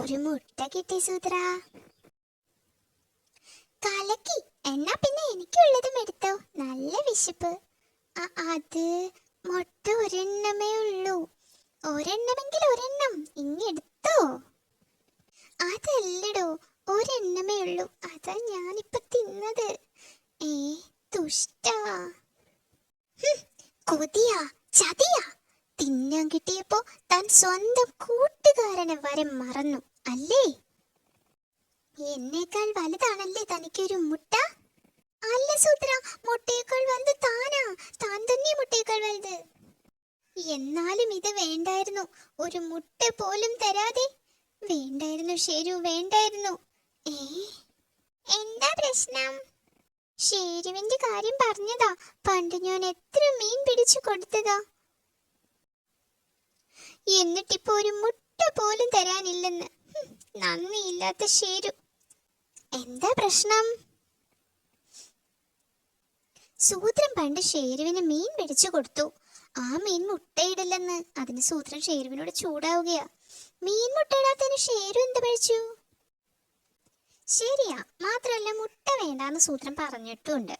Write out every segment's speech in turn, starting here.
ഒരു മുട്ട കിട്ടി സൂത്ര. കലക്കി. എന്നാ പിന്നെ എനിക്കുള്ളതും എടുത്തോ, നല്ല വിശപ്പ്. അത് മുട്ട ഒരെണ്ണമേ ഉള്ളൂ. ഒരെണ്ണമെങ്കിൽ ഒരെണ്ണം ഇങ്ങെടുത്തോ. അതല്ലടോ, ഒരെണ്ണമേ ഉള്ളൂ, അതാ ഞാനിപ്പൊ തിന്നത്. ദുഷ്ടാ. കൊതിയാ, ചതിയാ. തിന്നാൻ കിട്ടിയപ്പോ താൻ സ്വന്തം കൂട്ടുകാരനെ വരെ മറന്നു അല്ലേ? എന്നേക്കാൾ വലുതാണല്ലേ തനിക്കൊരു മുട്ട? അല്ല സൂത്ര, മുട്ടയേക്കാൾ വലുത് താനാ. താൻ തന്നെ മുട്ടയേക്കാൾ വലുത്. എന്നാലും ഇത് വേണ്ടായിരുന്നു, ഒരു മുട്ട പോലും തരാതെ. വേണ്ടായിരുന്നു ഷേരു, വേണ്ടായിരുന്നു. എന്താ പ്രശ്നം? ഷേരുവിന്റെ കാര്യം പറഞ്ഞതാ. പണ്ട് ഞാൻ എത്ര മീൻ പിടിച്ചു കൊടുത്തതാ. എന്നിട്ടിപ്പോ ഒരു മുട്ട പോലും തരാനില്ലെന്ന്. നന്ദിയില്ലാത്ത ഷേരു. എന്താ പ്രശ്നം? സൂത്രൻ പണ്ട് ഷേരുവിന് മീൻ പിടിച്ചു കൊടുത്തു. ആ മീൻ മുട്ടയിടില്ലെന്ന്. അതിന് സൂത്രൻ ഷേരുവിനോട് ചൂടാവുകയാ. മീൻ മുട്ടയിടാത്തതിന് ഷേരു എന്ത് പഴിച്ചു? ശരിയാ, മാത്രമല്ല മുട്ട വേണ്ടാന്ന് സൂത്രൻ പറഞ്ഞിട്ടുണ്ട്.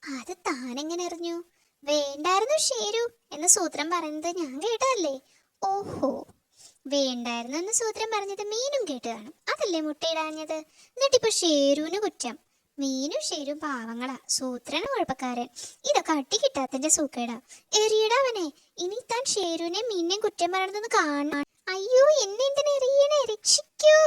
അത് താനെങ്ങനെ അറിഞ്ഞു? വേണ്ടായിരുന്നു ഷേരു എന്ന് സൂത്രൻ പറയുന്നത് ഞാൻ കേട്ടതല്ലേ. ഓഹോ, വേണ്ടായിരുന്നു എന്ന് സൂത്രൻ പറഞ്ഞത് മീനും കേട്ട് കാണും, അതല്ലേ മുട്ടയിടാഞ്ഞത്. എന്നിട്ടിപ്പോ ഷേരുവിന് കുറ്റം. മീനും ഷേരും പാവങ്ങളാ, സൂത്രന് കുഴപ്പക്കാരൻ. ഇതൊക്കെ അട്ടി കിട്ടാത്തന്റെ സൂക്കേടാ. എറിയിടാവനെ. ഇനി താൻ ഷേരുവിനെ മീനിനെ കുറ്റം പറയണമെന്ന് കാണണം. അയ്യോ, എന്നെ എന്തിനാ എറിയണേ? രക്ഷിക്കൂ.